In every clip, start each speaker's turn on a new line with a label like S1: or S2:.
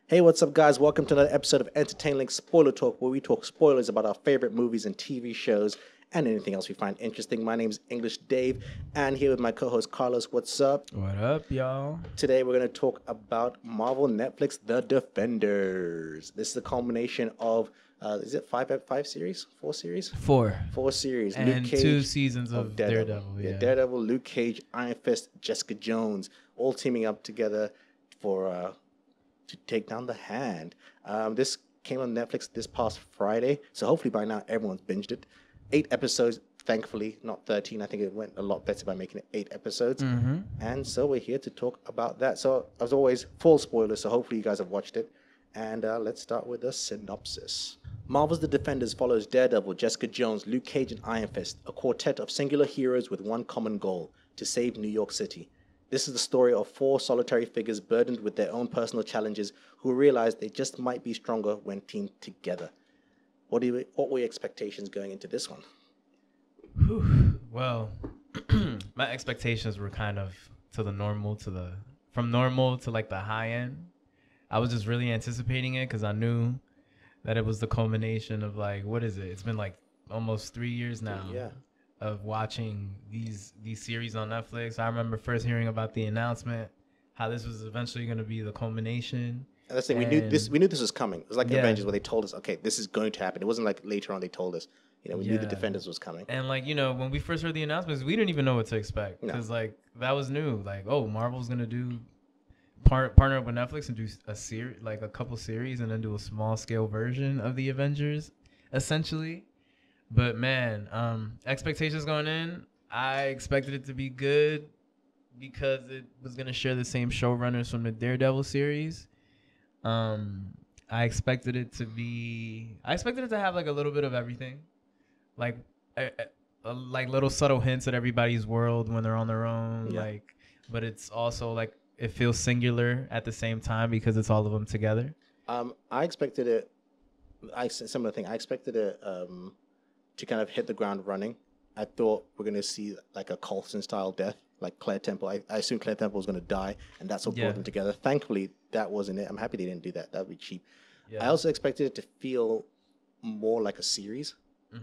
S1: Hey, what's up, guys? Welcome to another episode of Entertain Link Spoiler Talk, where we talk spoilers about our favorite movies and TV shows and anything else we find interesting. My name is English Dave, and here with my co-host Carlos. What's up?
S2: What up, y'all?
S1: Today, we're going to talk about Marvel Netflix The Defenders. This is a culmination of, is it five series? Four series? Four series.
S2: And
S1: Luke Cage,
S2: 2 seasons of Daredevil.
S1: Yeah, Daredevil, Luke Cage, Iron Fist, Jessica Jones, all teaming up together for to take down the Hand. This came on Netflix this past Friday, so hopefully by now everyone's binged it. 8 episodes, thankfully, not 13. I think it went a lot better by making it 8 episodes. And so we're here to talk about that. So as always, full spoilers, so hopefully you guys have watched it. And let's start with the synopsis. Marvel's The Defenders follows Daredevil, Jessica Jones, Luke Cage, and Iron Fist, a quartet of singular heroes with one common goal: to save New York City. This is the story of 4 solitary figures burdened with their own personal challenges who realize they just might be stronger when teamed together. What were your expectations going into this one?
S2: Well, my expectations were kind of from normal to like the high end. I was just really anticipating it because I knew that it was the culmination of like, what is it? It's been like almost 3 years now.
S1: Yeah.
S2: Of watching these series on Netflix. I remember first hearing about the announcement, how this was eventually going to be the culmination.
S1: And that's the thing, we knew this was coming. It was like the Avengers where they told us, okay, this is going to happen. It wasn't like later on they told us. We knew the Defenders was coming.
S2: And like, when we first heard the announcements, we didn't even know what to expect. Because like, that was new. Like, oh, Marvel's going to do partner up with Netflix and do a series, like a couple series, and then do a small scale version of the Avengers, essentially. But man, expectations going in, I expected it to be good because it was going to share the same showrunners from the Daredevil series. I expected it to have like a little bit of everything, like little subtle hints at everybody's world when they're on their own, but it's also like it feels singular at the same time because it's all of them together.
S1: I expected it. Similar thing. I expected it to kind of hit the ground running. I thought we're going to see like a Coulson style death, like Claire Temple. I assumed Claire Temple was going to die, and that's what brought them together. Thankfully, that wasn't it. I'm happy they didn't do that. That would be cheap. Yeah. I also expected it to feel more like a series,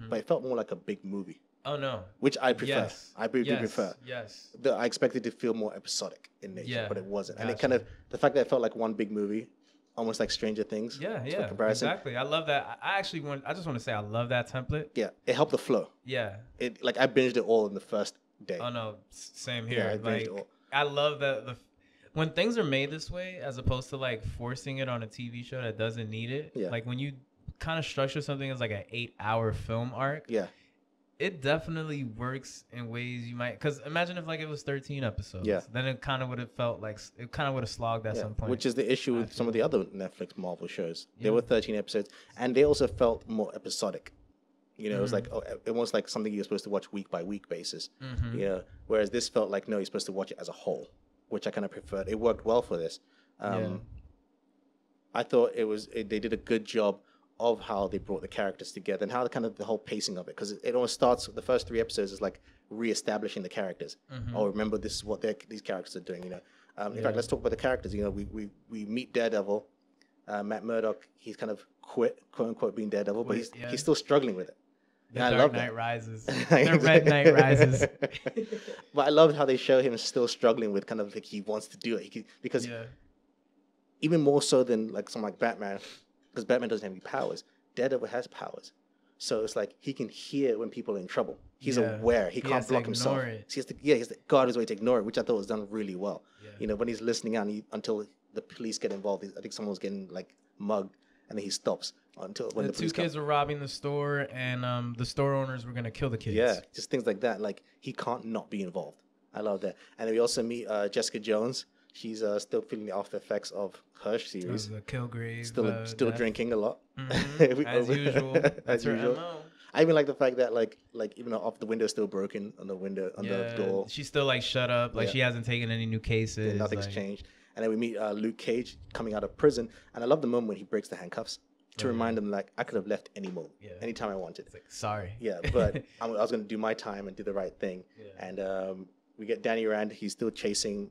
S1: but it felt more like a big movie.
S2: Oh, no.
S1: Which I prefer.
S2: Yes.
S1: I do prefer.
S2: Yes.
S1: I expected it to feel more episodic in nature, but it wasn't. Gotcha. And it kind of, the fact that it felt like one big movie, almost like Stranger Things.
S2: Yeah, exactly. I love that. I just want to say I love that template.
S1: Yeah, it helped the flow.
S2: Yeah.
S1: I binged it all in the first day.
S2: Oh, no, same here. Yeah, I binged it all. I love that when things are made this way, as opposed to like forcing it on a TV show that doesn't need it. Yeah. Like when you kind of structure something as like an 8-hour film arc. Yeah. It definitely works in ways you might, because imagine if like it was 13 episodes. Yeah. Then it kind of would have felt like it kind of would have slogged at some point.
S1: Which is the issue with some of the other Netflix Marvel shows. There were 13 episodes, and they also felt more episodic. It was like almost like something you're supposed to watch week by week basis. Whereas this felt like no, you're supposed to watch it as a whole, which I kind of preferred. It worked well for this. I thought they did a good job of how they brought the characters together and how the whole pacing of it, because it almost starts, the first 3 episodes is like re-establishing the characters. Oh, remember, this is what these characters are doing. In fact, let's talk about the characters. We meet Daredevil, Matt Murdock. He's kind of quit, quote unquote, being Daredevil, but he's still struggling with it.
S2: The Dark Knight Rises. The Red Knight Rises.
S1: But I loved how they show him still struggling with kind of like he wants to do it because even more so than like someone like Batman. Because Batman doesn't have any powers. Daredevil has powers. So it's like he can hear when people are in trouble. He's aware. He can't block himself. He has to guard his way to ignore it, which I thought was done really well. Yeah. When he's listening out until the police get involved. I think someone was getting like mugged, and then he stops until when the police come.
S2: 2 kids were robbing the store, and the store owners were going to kill the kids.
S1: Yeah, just things like that. Like, he can't not be involved. I love that. And then we also meet Jessica Jones. She's still feeling the after effects of her series.
S2: The Kilgrave.
S1: Still drinking a lot.
S2: As usual. That's her MO.
S1: I even like the fact that like even though the window's still broken on the door.
S2: She's still like shut up. Like she hasn't taken any new cases.
S1: Nothing's changed. And then we meet Luke Cage coming out of prison. And I love the moment when he breaks the handcuffs to remind him like I could have left anytime I wanted.
S2: It's like, sorry.
S1: Yeah, but I was going to do my time and do the right thing. Yeah. And we get Danny Rand. He's still chasing.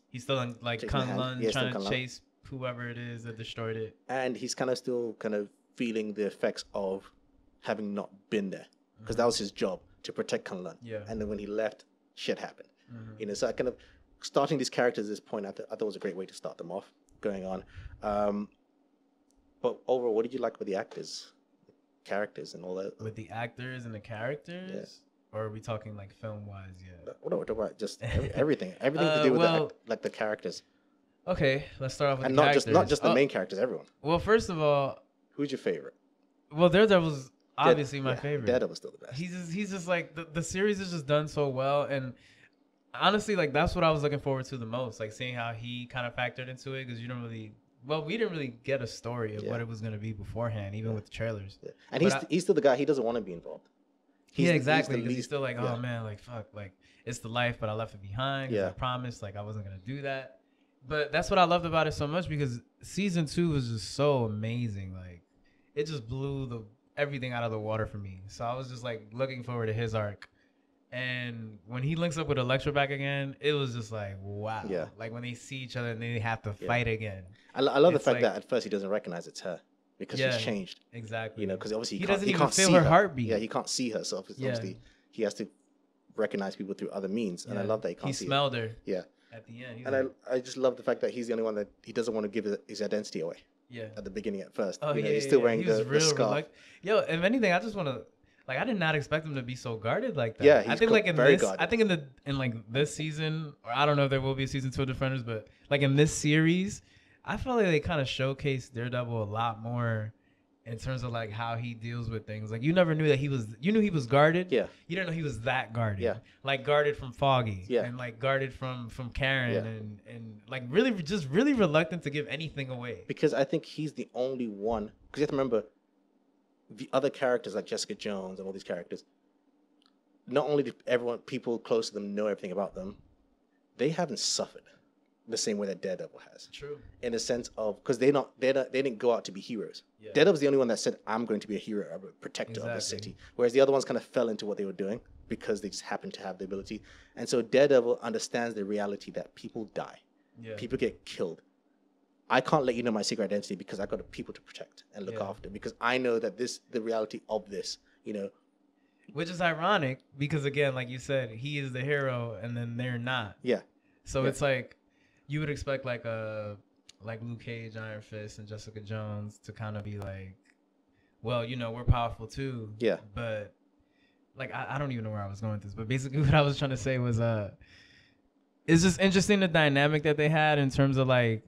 S2: He's still in like Kunlun trying to chase whoever it is that destroyed it.
S1: And he's kind of still kind of feeling the effects of having not been there, because that was his job, to protect Kunlun.
S2: Yeah.
S1: And then when he left, shit happened. So I kind of starting these characters at this point, I thought was a great way to start them off going on. But overall, what did you like with the characters and all that?
S2: With the actors and the characters? Or are we talking like film wise yet?
S1: No, we're talking about just everything to do with the characters.
S2: Okay, let's start off with
S1: and
S2: the
S1: not
S2: characters.
S1: not just the main characters, everyone.
S2: Well, first of all,
S1: who's your favorite?
S2: Well, Daredevil's obviously my favorite.
S1: Daredevil's still the best.
S2: He's just like the series is just done so well, and honestly, like that's what I was looking forward to the most, like seeing how he kind of factored into it, because we didn't really get a story of what it was going to be beforehand, even with the trailers. Yeah.
S1: And he's still the guy. He doesn't want to be involved.
S2: Exactly. He's still like, oh man, like fuck, like it's the life, but I left it behind. Yeah. I promised, like I wasn't gonna do that. But that's what I loved about it so much, because season 2 was just so amazing. Like it just blew everything out of the water for me. So I was just like looking forward to his arc. And when he links up with Elektra back again, it was just like, wow. Yeah. Like when they see each other and they have to fight again.
S1: I love the fact that at first he doesn't recognize it's her, because she's changed.
S2: Exactly.
S1: Because obviously
S2: he
S1: can't
S2: even feel
S1: see
S2: her heartbeat.
S1: Yeah, he can't see her, so obviously he has to recognize people through other means. And I love that he can't see her.
S2: He smelled her.
S1: Yeah.
S2: At the end.
S1: And I just love the fact that he's the only one that he doesn't want to give his identity away.
S2: Yeah.
S1: At the beginning at first.
S2: Oh,
S1: he's still wearing the scarf.
S2: Yo, if anything, I just want to, like, I did not expect him to be so guarded like that.
S1: Yeah, he's
S2: very
S1: guarded.
S2: I think in like this season, or I don't know if there will be a season 2 of Defenders, but like in this series, I felt like they kind of showcased Daredevil a lot more in terms of like how he deals with things. Like you never knew that you knew he was guarded.
S1: Yeah.
S2: You didn't know he was that guarded.
S1: Yeah.
S2: Like guarded from Foggy.
S1: Yeah.
S2: And like guarded from Karen and like really reluctant to give anything away.
S1: Because I think he's the only one, because you have to remember the other characters like Jessica Jones and all these characters, not only do people close to them know everything about them, they haven't suffered the same way that Daredevil has.
S2: True.
S1: In a sense of, because they didn't go out to be heroes. Yeah. Daredevil's the only one that said, I'm going to be a hero, I'm a protector of the city. Whereas the other ones kind of fell into what they were doing because they just happened to have the ability. And so Daredevil understands the reality that people die. Yeah. People get killed. I can't let you know my secret identity because I've got people to protect and look after, because I know that the reality of this,
S2: Which is ironic because, again, like you said, he is the hero and then they're not.
S1: Yeah.
S2: So it's like, you would expect like Luke Cage, Iron Fist, and Jessica Jones to kind of be like, well, we're powerful too.
S1: Yeah.
S2: But like, I don't even know where I was going with this, but basically what I was trying to say was, it's just interesting the dynamic that they had in terms of like,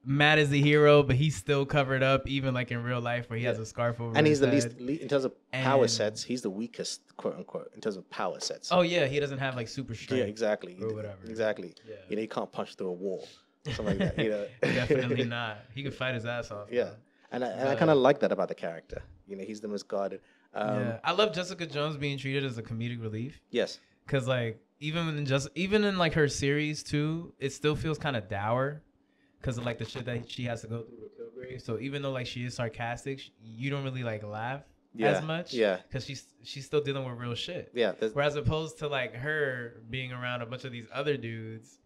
S2: Matt is the hero, but he's still covered up, even like in real life where he has a scarf over
S1: and
S2: his
S1: he's
S2: head.
S1: the least, in terms of power sets, he's the weakest, quote unquote, in terms of power sets.
S2: Oh yeah, he doesn't have like super strength.
S1: Yeah, exactly.
S2: Or whatever.
S1: Exactly. Yeah. He can't punch through a wall. Something like that.
S2: Definitely not. He could fight his ass off.
S1: Yeah. And I kind of like that about the character. He's the most guarded.
S2: I love Jessica Jones being treated as a comedic relief.
S1: Yes.
S2: Because like even in like her series too, it still feels kind of dour. Because of like the shit that she has to go through with Kilgrave. So even though like she is sarcastic, you don't really like laugh as much. Yeah. Because she's still dealing with real shit.
S1: Yeah.
S2: Whereas opposed to like her being around a bunch of these other dudes,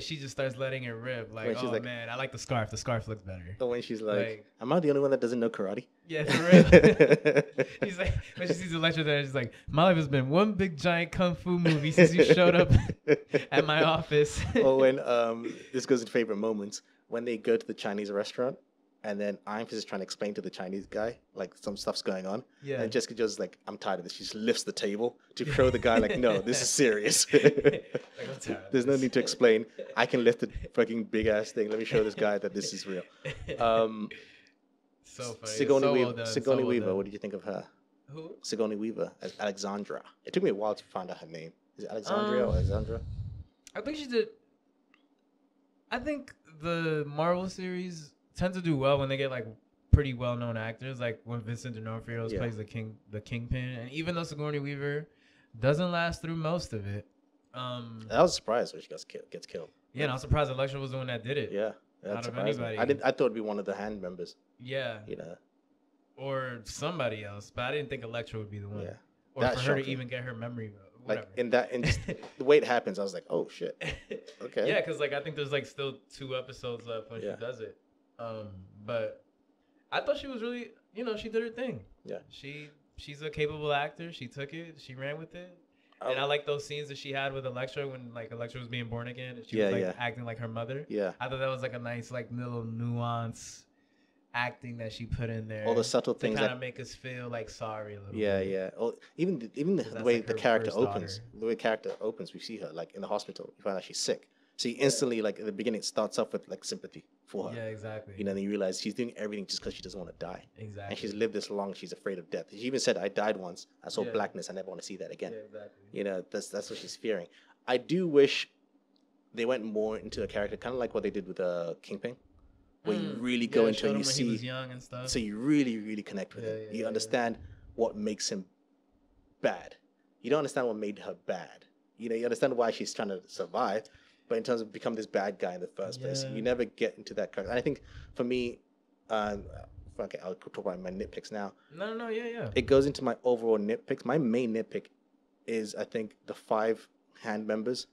S2: she just starts letting it rip. Like, oh like, man, I like the scarf. The scarf looks better.
S1: So when she's like, am I the only one that doesn't know karate?
S2: Yeah, for real. She's like, when she sees Elektra there, she's like, my life has been one big giant kung fu movie since you showed up at my office.
S1: Or when this goes into favorite moments, when they go to the Chinese restaurant and then Iron Fist is trying to explain to the Chinese guy like some stuff's going on. Yeah. And Jessica Jones is like, I'm tired of this. She just lifts the table to show the guy like, no, this is serious. There's no need to explain. I can lift the fucking big ass thing. Let me show this guy that this is real.
S2: So funny.
S1: Sigourney Weaver, what did you think of her?
S2: Who?
S1: Sigourney Weaver as Alexandra. It took me a while to find out her name. Is it Alexandria or Alexandra?
S2: I think she did. I think the Marvel series tend to do well when they get like pretty well-known actors, like when Vincent D'Onofrio plays the Kingpin, and even though Sigourney Weaver doesn't last through most of it,
S1: I was surprised when she gets killed.
S2: Yeah, and I was surprised Elektra was the one that did it.
S1: Yeah,
S2: out of anybody.
S1: I thought it'd be one of the hand members.
S2: Yeah, or somebody else, but I didn't think Elektra would be the one. Yeah, or for her to even get her memory.
S1: Like
S2: whatever.
S1: in just the way it happens, I was like, oh shit. Okay.
S2: Yeah, because like I think there's like still 2 episodes left when she does it. But I thought she was really, she did her thing.
S1: Yeah.
S2: She's a capable actor. She took it. She ran with it. And I like those scenes that she had with Elektra when like Elektra was being born again and she was like acting like her mother.
S1: Yeah.
S2: I thought that was like a nice like little nuance acting that she put in there.
S1: All the subtle
S2: to
S1: things
S2: kind of make us feel like sorry a little bit.
S1: Yeah. Oh, even the way
S2: like
S1: the
S2: her
S1: character
S2: first
S1: opens,
S2: daughter.
S1: the way character opens, we see her like in the hospital. We find out she's sick. So you instantly, like at the beginning, it starts off with like sympathy for her.
S2: Yeah, exactly.
S1: And then you realize she's doing everything just because she doesn't want to die.
S2: Exactly.
S1: And she's lived this long, she's afraid of death. She even said, "I died once. I saw blackness. I never want to see that again."
S2: Yeah, exactly.
S1: That's what she's fearing. I do wish they went more into a character, kind of like what they did with Kingpin, where you really go into and you see,
S2: he was young and stuff.
S1: so you really, really connect with him. You understand what makes him bad. You don't understand what made her bad. You understand why she's trying to survive, but in terms of become this bad guy in the first place, you never get into that character. And I think for me, okay, I'll talk about my nitpicks now.
S2: No, yeah.
S1: It goes into my overall nitpicks. My main nitpick is, I think, the 5 hand members.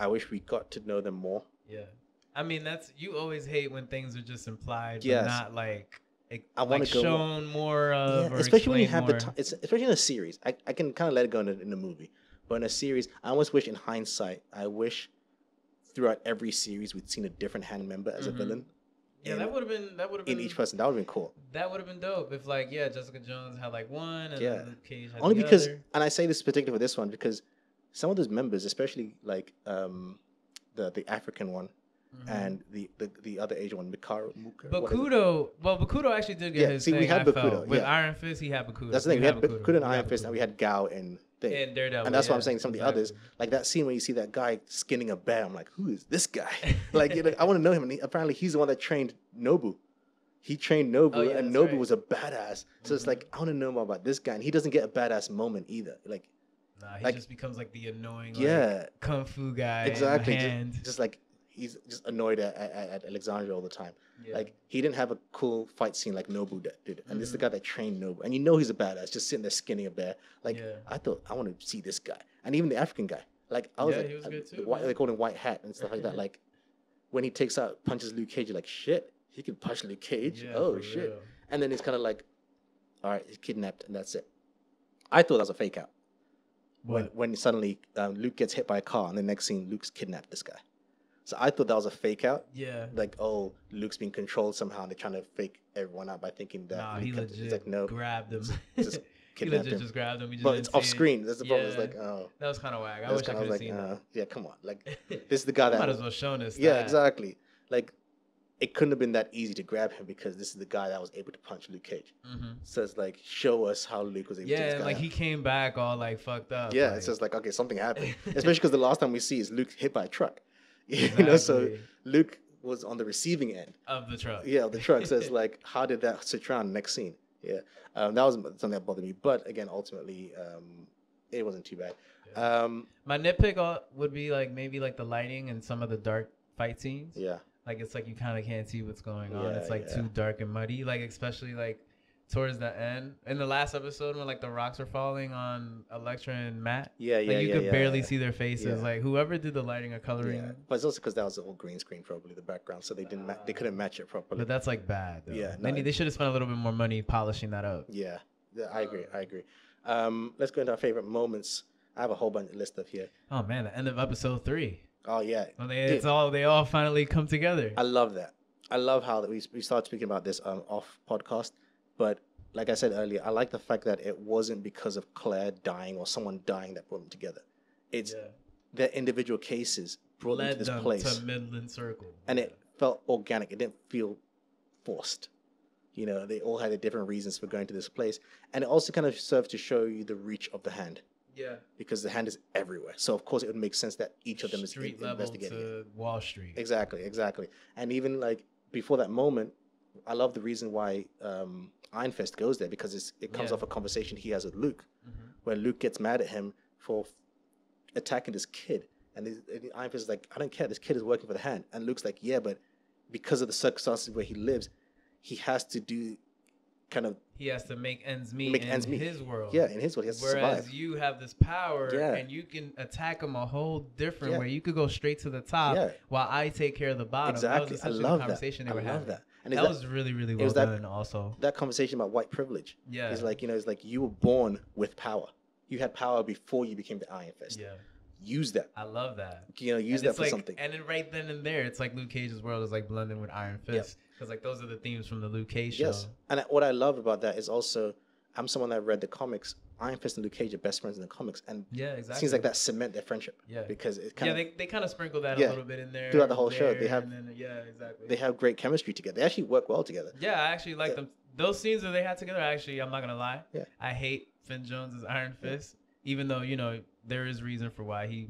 S1: I wish we got to know them more.
S2: Yeah. I mean, you always hate when things are just implied, but
S1: Yes.
S2: not like
S1: I want to go
S2: shown more of, or
S1: especially when you have
S2: more.
S1: the time. Especially in a series. I can kind of let it go in a movie, but in a series, I almost wish, in hindsight, I wish throughout every series we'd seen a different hand member as a villain.
S2: Yeah, that would have been
S1: in each person. That would have been cool.
S2: That would have been dope if Jessica Jones had like one and then Luke Cage had
S1: only
S2: the
S1: because,
S2: other.
S1: and I say this particularly for this one because some of those members, especially like the African one. And the other Asian one,
S2: Bakudo actually did get his thing.
S1: We had Bakudo.
S2: With Iron Fist, he had Bakudo.
S1: That's the thing. We had Bakudo and Iron Fist, and we had Gao and thing.
S2: And Daredevil.
S1: And that's what I'm saying. Some of the others, like that scene where you see that guy skinning a bear, I'm like, who is this guy? Like, I want to know him. And apparently, he's the one that trained Nobu. He trained Nobu, and Nobu was a badass. So it's like, I want to know more about this guy, and he doesn't get a badass moment either. Like,
S2: he just becomes like the annoying, kung fu guy.
S1: Exactly. Just like. He's just annoyed at Alexandria all the time. Yeah. Like, he didn't have a cool fight scene like Nobu did. And this is the guy that trained Nobu. And he's a badass, just sitting there skinning a bear. Like, I thought, I want to see this guy. And even the African guy. Like, I was like,
S2: he was good too,
S1: they called him White Hat and stuff like that. Like, when he punches Luke Cage, you're like, shit, he can punch Luke Cage? Oh, shit. Real. And then it's kind of like, all right, he's kidnapped, and that's it. I thought that was a fake out. When suddenly Luke gets hit by a car, and the next scene, Luke's kidnapped this guy. So I thought that was a fake out. Yeah. Like, oh, Luke's being controlled somehow, and they're trying to fake everyone out by thinking that.
S2: Nah, he legit
S1: grabbed
S2: him.
S1: Just
S2: he legit just grabbed him.
S1: But it's off screen. That's the problem. It's like, oh.
S2: That was kind of whack. I wish I could have seen that.
S1: Yeah, come on. Like, this is the guy that.
S2: Might as well shown us.
S1: Yeah, exactly. Like, it couldn't have been that easy to grab him because this is the guy that was able to punch Luke Cage. Mm-hmm. So it's like, show us how Luke was able to.
S2: Yeah, and like he came back all like fucked up.
S1: Yeah, it's just like, okay, something happened. Especially because the last time we see is Luke hit by a truck. Exactly. So Luke was on the receiving end
S2: of the truck.
S1: Yeah, of the truck. So it's like, how did that switch around next scene? Yeah, that was something that bothered me. But again, ultimately, it wasn't too bad.
S2: Yeah. My nitpick would be like maybe like the lighting and some of the dark fight scenes.
S1: Yeah,
S2: like it's like you kind of can't see what's going on. It's like too dark and muddy. Like especially like towards the end in the last episode when like the rocks are falling on Elektra and Matt. You could barely see their faces. Like whoever did the lighting or coloring.
S1: Yeah. But it's also because that was the old green screen, probably the background, so they didn't they couldn't match it properly.
S2: But that's like bad. Though.
S1: Yeah,
S2: they should have spent a little bit more money polishing that up.
S1: Yeah, I agree. Let's go into our favorite moments. I have a whole bunch of list of here.
S2: Oh man, the end of episode 3.
S1: Oh yeah,
S2: well, they all finally come together.
S1: I love that. I love how we started speaking about this off podcast. But like I said earlier, I like the fact that it wasn't because of Claire dying or someone dying that brought them together. It's their individual cases brought them to this place.
S2: To Midland Circle.
S1: And it felt organic. It didn't feel forced. They all had their different reasons for going to this place. And it also kind of served to show you the reach of the hand. Yeah. Because the hand is everywhere. So, of course, it would make sense that each of them is investigating
S2: to Wall Street.
S1: Exactly. And even like before that moment, I love the reason why Iron Fist goes there because it comes off a conversation he has with Luke, where Luke gets mad at him for attacking this kid, and Iron Fist is like, I don't care, this kid is working for the hand, and Luke's like, yeah, but because of the circumstances where he lives, he has to do kind of
S2: he has to make ends meet his world.
S1: Yeah, in his world, he has to survive.
S2: Whereas you have this power, and you can attack him a whole different way. You could go straight to the top while I take care of the bottom.
S1: Exactly.
S2: That was essentially the conversation they were having.
S1: That. And
S2: that was really, really well done. Also,
S1: that conversation about white privilege.
S2: Yeah,
S1: it's like, it's like you were born with power. You had power before you became the Iron Fist.
S2: Yeah.
S1: Use that.
S2: I love that.
S1: Use that for something.
S2: And then right then and there, it's like Luke Cage's world is like blending with Iron Fist. Because like those are the themes from the Luke Cage show.
S1: Yes. And what I love about that is also, I'm someone that read the comics. Iron Fist and Luke Cage are best friends in the comics. And it seems like that cement their friendship.
S2: Yeah.
S1: Because it kind of...
S2: they kind of sprinkle that a little bit in there.
S1: Throughout the whole show. They have...
S2: exactly.
S1: They have great chemistry together. They actually work well together.
S2: Yeah, I actually like them. Those scenes that they had together, actually, I'm not going to lie. Yeah. I hate Finn Jones' Iron Fist. Even though, there is reason for why he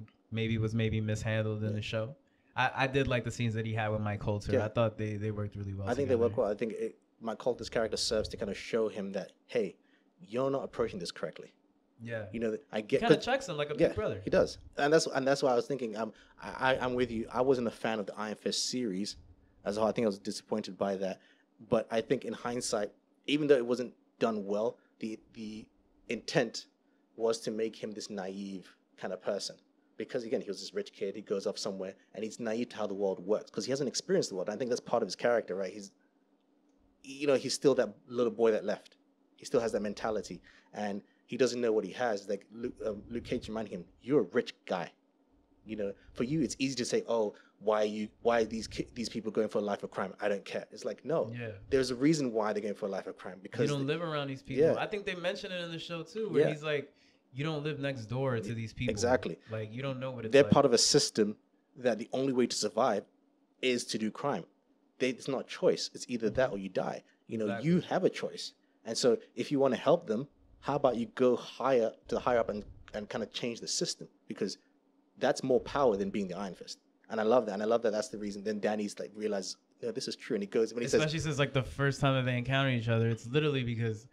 S2: was mishandled in the show. I did like the scenes that he had with Mike Coulter. Yeah. I thought they worked really well.
S1: I think they work well. I think Mike Coulter's character serves to kind of show him that, hey, you're not approaching this correctly.
S2: Yeah.
S1: I get...
S2: Kind of checks him like a big brother.
S1: He does. And that's why I was thinking, I'm with you. I wasn't a fan of the Iron Fist series as a whole. I think I was disappointed by that. But I think in hindsight, even though it wasn't done well, the intent was to make him this naive kind of person. Because, again, he was this rich kid. He goes off somewhere, and he's naive to how the world works because he hasn't experienced the world. I think that's part of his character, right? He's still that little boy that left. He still has that mentality, and he doesn't know what he has. Like Luke Cage reminding him, "You're a rich guy. For you, it's easy to say, oh, why are these people going for a life of crime? I don't care." It's like, no, there's a reason why they're going for a life of crime because
S2: you don't live around these people. Yeah. I think they mention it in the show too, where he's like, you don't live next door to these people.
S1: Exactly.
S2: Like, you don't know what it's
S1: They're
S2: like.
S1: part of a system that the only way to survive is to do crime. It's not a choice. It's either that or you die. You have a choice. And so if you want to help them, how about you go higher up and kind of change the system? Because that's more power than being the Iron Fist. And I love that. And I love that that's the reason. Then Danny's like realizes, this is true. And he goes, when he
S2: especially since like the first time that they encounter each other, it's literally because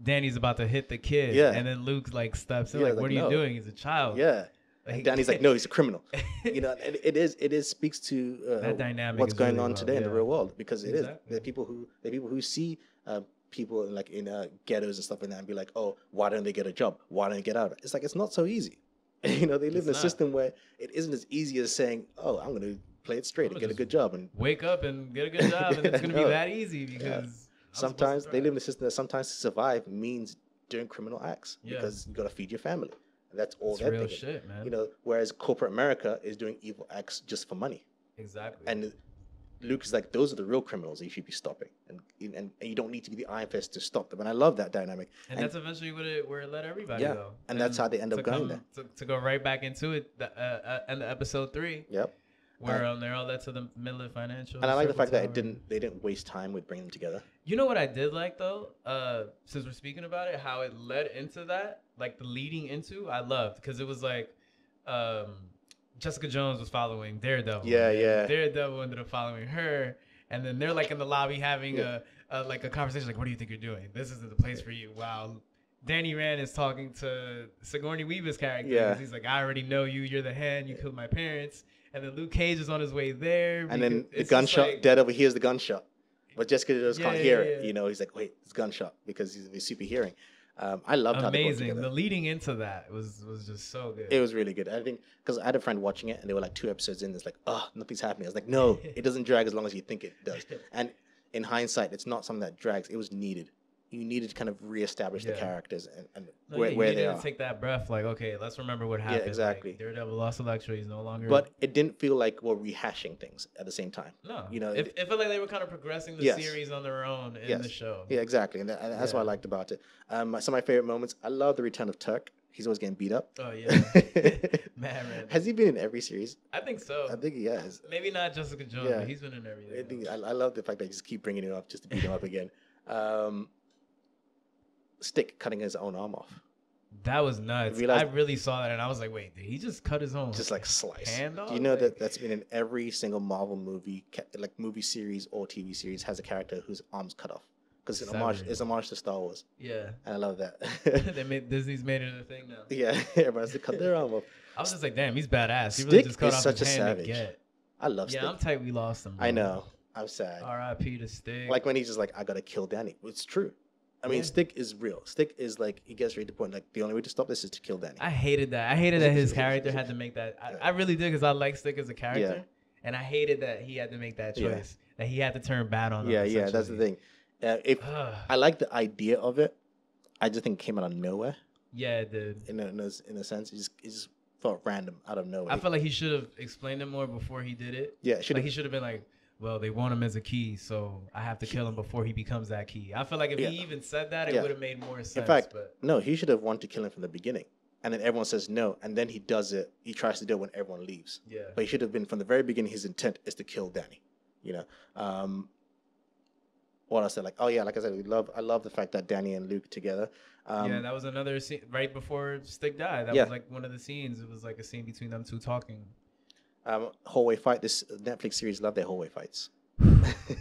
S2: Danny's about to hit the kid, and then Luke like steps in, like, "What are you doing? He's a child."
S1: Yeah, and Danny's like, "No, he's a criminal." And it is speaks to
S2: that dynamic
S1: what's going on today in
S2: the
S1: real world because it is there are people who see people like in ghettos and stuff like that and be like, "Oh, why don't they get a job? Why don't they get out of it?" It's like it's not so easy. They live in a system where it isn't as easy as saying, "Oh, I'm going to play it straight and get a good job and
S2: wake up and get a good job," and it's going to be that easy because.
S1: Yeah. Sometimes they live in a system that sometimes to survive means doing criminal acts because you got to feed your family. And that's all they're
S2: real
S1: thinking.
S2: Shit, man.
S1: Whereas corporate America is doing evil acts just for money.
S2: Exactly.
S1: And Luke is like, those are the real criminals that you should be stopping. And you don't need to be the Iron Fist to stop them. And I love that dynamic.
S2: And that's eventually where it led everybody go.
S1: And that's how they end up going there.
S2: To go right back into it, in episode 3.
S1: Yep.
S2: Where they're all led to the middle of financial.
S1: And I like the fact that they didn't waste time with bringing them together.
S2: You know what I did like though, since we're speaking about it, how it led into that, like the leading into, I loved because it was like, Jessica Jones was following Daredevil.
S1: Yeah.
S2: Daredevil ended up following her, and then they're like in the lobby having a conversation like, "What do you think you're doing? This isn't the place for you." Wow. Danny Rand is talking to Sigourney Weaver's character.
S1: Yeah.
S2: He's like, "I already know you. You're the hand. You killed my parents." And then Luke Cage is on his way there.
S1: And then the gunshot, Daredevil hears the gunshot. But Jessica Jones can't hear it. He's like, wait, it's gunshot because he's super hearing. I loved how they worked together.
S2: The leading into that was just so good.
S1: It was really good. I think because I had a friend watching it and they were like 2 episodes in. It's like, oh, nothing's happening. I was like, no, it doesn't drag as long as you think it does. And in hindsight, it's not something that drags. It was needed. You needed to kind of reestablish the characters and where they are.
S2: Take that breath, like, okay, let's remember what happened.
S1: Yeah, exactly.
S2: Like, Daredevil lost Electra. He's no longer.
S1: But it didn't feel like we're rehashing things at the same time.
S2: No, it felt like they were kind of progressing the series on their own in the show.
S1: Yeah, exactly, and that's what I liked about it. Some of my favorite moments. I love the return of Turk. He's always getting beat up.
S2: Oh yeah, man.
S1: Has he been in every series?
S2: I think so.
S1: I think he has.
S2: Maybe not Jessica Jones, but he's been in everything.
S1: I love the fact that you just keep bringing him up just to beat him up again. Stick cutting his own arm off.
S2: That was nuts. I really saw that and I was like, wait, did he just cut his own
S1: just like slice
S2: hand off?
S1: Do you know that's been in every single Marvel movie, like movie series or TV series, has a character whose arm's cut off because it's homage to Star Wars.
S2: Yeah,
S1: and I love that.
S2: Disney's made it a thing now.
S1: Yeah, everyone has to cut their arm off.
S2: I was just like, damn, he's badass. He
S1: really
S2: just cut off
S1: such
S2: his
S1: a
S2: hand
S1: savage.
S2: To get.
S1: I love Stick.
S2: Yeah, I'm tight. We lost him. Bro.
S1: I know. I'm sad.
S2: R.I.P. to Stick.
S1: Like when he's just like, I gotta kill Danny. It's true. I mean, Stick is real. Stick is like, he gets right to the point. Like, the only way to stop this is to kill Danny.
S2: I hated that. I hated that his character had to make that. I really did, because I like Stick as a character.
S1: Yeah.
S2: And I hated that he had to make that choice. That he had to turn bad on him.
S1: Yeah, that's the thing. I like the idea of it. I just think it came out of nowhere.
S2: Yeah, it did.
S1: In a sense, it just felt random out of nowhere.
S2: I felt like he should have explained it more before he did it.
S1: Yeah,
S2: he should have been like, well, they want him as a key, so I have to kill him before he becomes that key. I feel like if he even said that, it would have made more sense.
S1: In fact, no, he should have wanted to kill him from the beginning. And then everyone says no, and then he does it. He tries to do it when everyone leaves.
S2: Yeah.
S1: But he should have been, from the very beginning, his intent is to kill Danny. You know? What else? Like, oh yeah, like I said, I love the fact that Danny and Luke together.
S2: That was another scene right before Stick died. That was like one of the scenes. It was like a scene between them two talking.
S1: Hallway fight. This Netflix series love their hallway fights.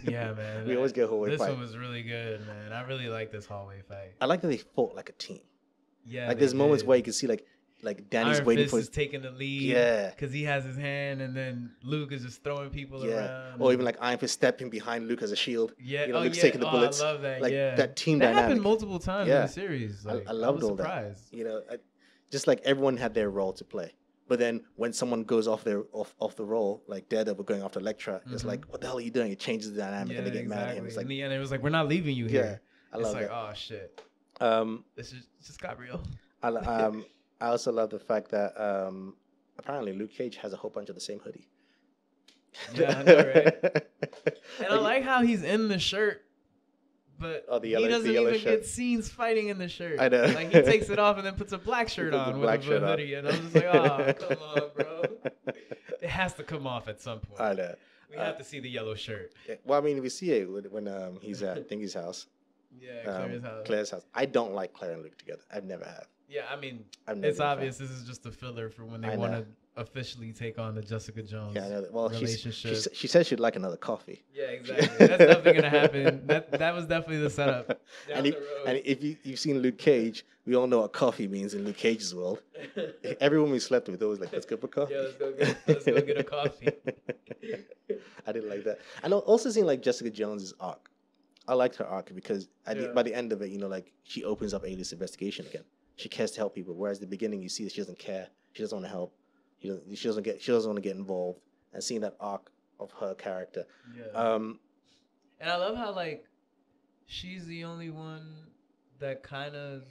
S2: Yeah, man.
S1: We always get hallway fight.
S2: This one was really good, man. I really like this hallway fight.
S1: I like that they fought like a team.
S2: Yeah,
S1: like there's moments where you can see like Danny's
S2: Iron
S1: waiting
S2: Fist
S1: for
S2: is taking the lead.
S1: Yeah,
S2: because he has his hand, and then Luke is just throwing people around.
S1: Or even like Iron Fist stepping behind Luke as a shield.
S2: Yeah,
S1: you know, Luke's taking the bullets.
S2: I love that.
S1: Like that team
S2: that
S1: dynamic
S2: happened multiple times in the series. Like,
S1: I loved all that. You know, just like everyone had their role to play. But then when someone goes off the role, like Daredevil going after Elektra, it's like, what the hell are you doing? It changes the dynamic, and they get mad at him. It's like,
S2: in the end, it was like, we're not leaving you here.
S1: I love it.
S2: It's like, oh shit. This just got real.
S1: I also love the fact that apparently Luke Cage has a whole bunch of the same hoodie.
S2: Yeah, I know, right? And I like how he's in the shirt, but he doesn't even get scenes fighting in the shirt.
S1: I know.
S2: Like, he takes it off and then puts a black shirt on with a hoodie, and I'm just like, oh, come on, bro. It has to come off at some point.
S1: I know.
S2: We have to see the yellow shirt.
S1: Well, I mean, we see it when he's at Thingy's house.
S2: Yeah,
S1: Claire's house. I don't like Claire and Luke together. I've never have.
S2: Yeah, I mean, it's obvious this is just a filler for when they want to officially take on the Jessica Jones relationship.
S1: She said she'd like another coffee.
S2: Yeah, exactly. That's definitely going to happen. That was definitely the setup.
S1: And if you've seen Luke Cage, we all know what coffee means in Luke Cage's world. Everyone we slept with always like, let's go for coffee.
S2: Yeah, let's go get a coffee.
S1: I didn't like that. And also seeing like Jessica Jones's arc. I liked her arc because by the end of it, you know, like she opens up Alias investigation again. She cares to help people, whereas at the beginning you see that she doesn't care. She doesn't want to help. She doesn't want to get involved. And seeing that arc of her character.
S2: Yeah. And I love how like she's the only one that kind of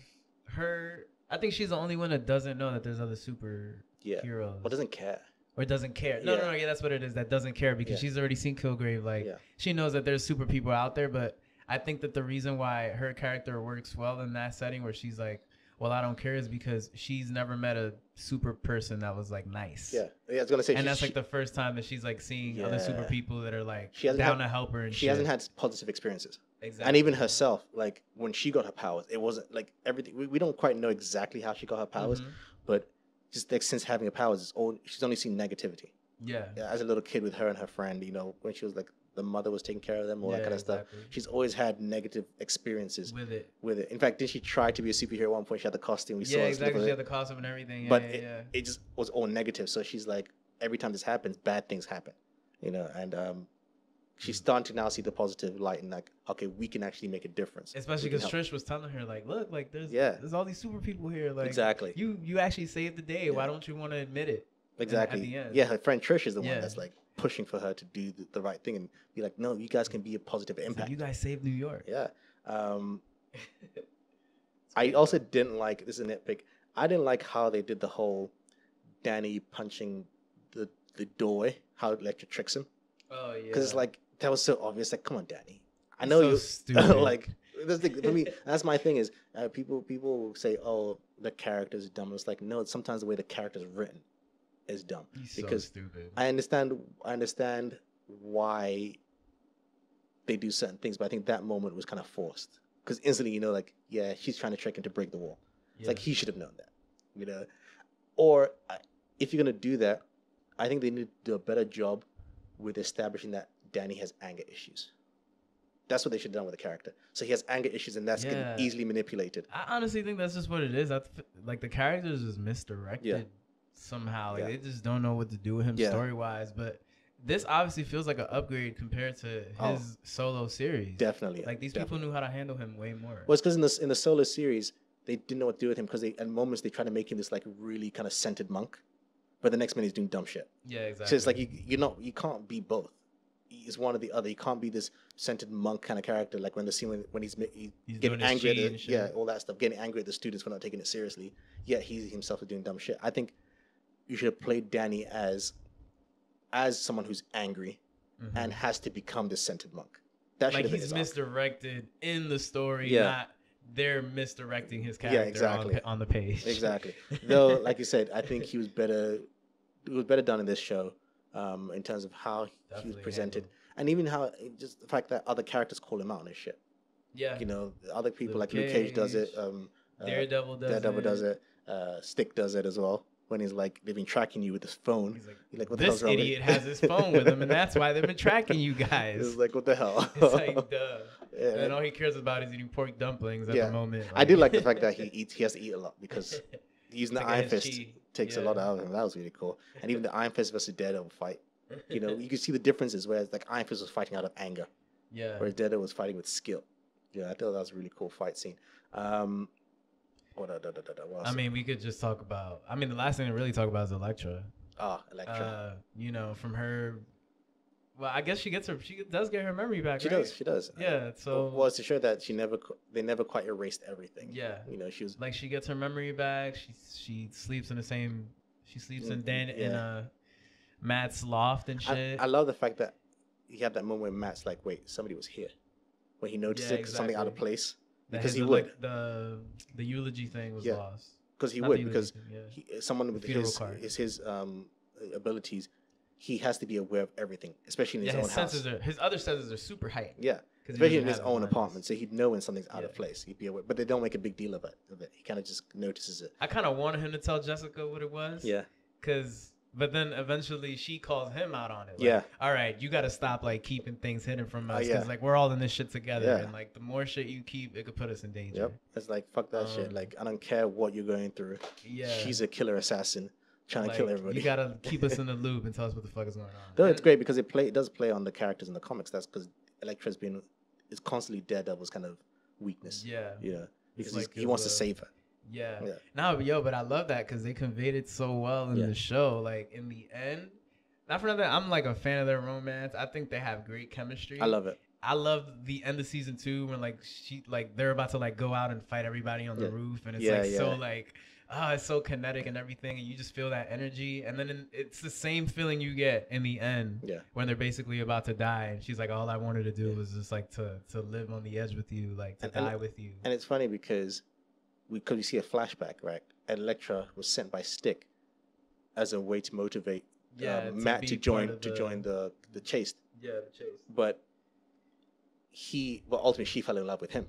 S2: I think she's the only one that doesn't know that there's other superheroes.
S1: Or doesn't care.
S2: Or doesn't care. No, that's what it is. That doesn't care because she's already seen Kilgrave. Like she knows that there's super people out there, but I think that the reason why her character works well in that setting where she's like, well, I don't care is because she's never met a super person that was like nice. Yeah, I was gonna say, and that's like the first time that she's like seeing other super people that are like down to help her. And she
S1: hasn't had positive experiences. Exactly. And even herself, like when she got her powers, it wasn't like everything. We don't quite know exactly how she got her powers, but just like since having her powers, she's only seen negativity. Yeah. As a little kid with her and her friend, you know, when she was like the mother was taking care of them, all that kind of stuff. She's always had negative experiences with it. In fact, did she try to be a superhero at one point? She had the costume. We saw
S2: exactly. She had the costume and everything.
S1: But it just was all negative. So she's like, every time this happens, bad things happen, you know. And she's starting to now see the positive light and like, okay, we can actually make a difference.
S2: Especially because Trish was telling her like, look, like there's all these super people here. Like exactly. You actually saved the day. Why don't you want to admit it?
S1: Exactly.
S2: At the end?
S1: Yeah, her friend Trish is the one that's like pushing for her to do the right thing and be like, no, you guys can be a positive impact.
S2: So you guys saved New York.
S1: Yeah. I also didn't like, this is a nitpick, I didn't like how they did the whole Danny punching the doorway, how Elektra tricks him. Oh, yeah. Because it's like, that was so obvious. Like, come on, Danny. I know you're stupid. Like, for me, that's my thing is people will say, oh, the character's dumb. It's like, no, sometimes the way the character's written is dumb.
S2: He's
S1: because
S2: so stupid.
S1: I understand why they do certain things, but I think that moment was kind of forced. Because instantly, you know, like, yeah, she's trying to trick him to break the wall. It's like, he should have known that, you know? Or if you're going to do that, I think they need to do a better job with establishing that Danny has anger issues. That's what they should have done with the character. So he has anger issues, and that's getting easily manipulated.
S2: I honestly think that's just what it is. Like, the character is just misdirected somehow. Like, they just don't know what to do with him story-wise. But this obviously feels like an upgrade compared to his solo series.
S1: Definitely.
S2: Like these people knew how to handle him way more.
S1: Well, it's because in the solo series, they didn't know what to do with him because at moments they try to make him this like really kind of scented monk, but the next minute he's doing dumb shit.
S2: Yeah, exactly.
S1: So it's like you can't be both. It's one or the other. You can't be this scented monk kind of character like when the scene when he's getting angry at all that stuff, getting angry at the students for not taking it seriously. Yet he himself is doing dumb shit. I think you should have played Danny as someone who's angry and has to become this scented monk. That should have been his
S2: misdirected in the story, not they're misdirecting his character on the page.
S1: Exactly. Though, like you said, I think he was better. It was better done in this show, in terms of how he was presented, and even how just the fact that other characters call him out on his shit.
S2: Yeah.
S1: Other people like Luke Cage does it.
S2: Daredevil
S1: does it. Stick does it as well. When he's like, they've been tracking you with this phone. He's like what the hell's wrong with
S2: this idiot has his phone with him, and that's why they've been tracking you guys.
S1: It's like, what the hell?
S2: It's like, duh. Yeah. And all he cares about is eating pork dumplings at the moment.
S1: Like. I do like the fact that he has to eat a lot because using the Iron Fist takes a lot out of him. That was really cool. And even the Iron Fist versus Daredevil fight, you can see the differences. Whereas like Iron Fist was fighting out of anger, whereas Daredevil was fighting with skill. Yeah, I thought that was a really cool fight scene. What else?
S2: We could just talk about. the last thing to really talk about is Elektra.
S1: Elektra.
S2: From her. Well, I guess she does get her memory back.
S1: She does.
S2: Yeah. So.
S1: Well, it's to show that they never quite erased everything.
S2: Yeah.
S1: She was
S2: like she gets her memory back. She sleeps in the same. She sleeps in Matt's loft and shit.
S1: I love the fact that he had that moment where Matt's like, "Wait, somebody was here," when he noticed something out of place. Because he would.
S2: The eulogy thing was lost.
S1: Because he would. Because someone with his abilities, he has to be aware of everything, especially in his own house.
S2: His other senses are super heightened.
S1: Yeah. Especially in his own apartment. So he'd know when something's out of place. He'd be aware. But they don't make a big deal of it. He kind of just notices it.
S2: I kind of wanted him to tell Jessica what it was.
S1: Yeah.
S2: But then eventually she calls him out on it. Like, all right, you got to stop like keeping things hidden from us because like we're all in this shit together, and like the more shit you keep, it could put us in danger.
S1: Yep, it's like fuck that shit. Like I don't care what you're going through.
S2: Yeah,
S1: she's a killer assassin trying to kill everybody.
S2: You gotta keep us in the loop and tell us what the fuck is going on.
S1: Though it's great because it does play on the characters in the comics. That's because Elektra's is constantly Daredevil's kind of weakness. Yeah, because he wants to save her.
S2: Yeah. No, but I love that because they conveyed it so well in the show. Like in the end, not for nothing, I'm like a fan of their romance. I think they have great chemistry.
S1: I love it.
S2: I love the end of season 2 when they're about to like go out and fight everybody on the roof, and it's so like it's so kinetic and everything, and you just feel that energy. And then it's the same feeling you get in the end when they're basically about to die, and she's like, all I wanted to do was just like to live on the edge with you, like to die with you.
S1: And it's funny because we see a flashback, right? And Elektra was sent by Stick as a way to motivate Matt to join the chase.
S2: Yeah, the chase.
S1: But ultimately she fell in love with him,